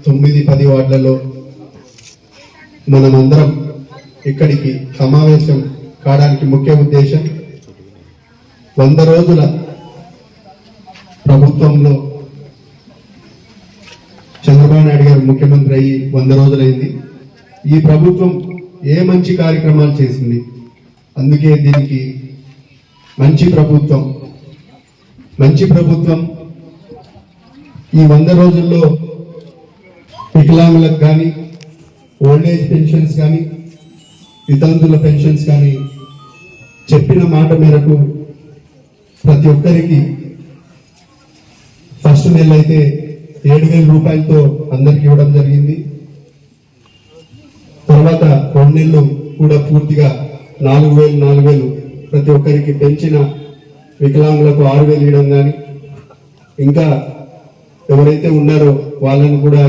9-10 వార్డులలో మనమందరం ఇక్కడికి సమావేశం కావడానికి ముఖ్య ఉద్దేశం 100 రోజుల ప్రభుత్వంలో చంద్రబాబు నాయుడు గారు ముఖ్యమంత్రి అయ్యి 100 రోజులైంది. ఈ ప్రభుత్వం ఏ మంచి కార్యక్రమాలు చేసింది, అందుకే దీనికి మంచి ప్రభుత్వం ఈ 100 రోజుల్లో వికలాంగులకు కానీ, ఓల్డేజ్ పెన్షన్స్ కానీ, వితంతుల పెన్షన్స్ కానీ చెప్పిన మాట మేరకు ప్రతి ఒక్కరికి ఫస్ట్ నెల అయితే 7,000 రూపాయలతో అందరికి ఇవ్వడం జరిగింది. తర్వాత 2 నెలలు కూడా పూర్తిగా 4,000 ప్రతి ఒక్కరికి పెంచిన వికలాంగులకు 6,000 ఇవ్వడం కానీ, ఇంకా ఎవరైతే ఉన్నారో వాళ్ళని కూడా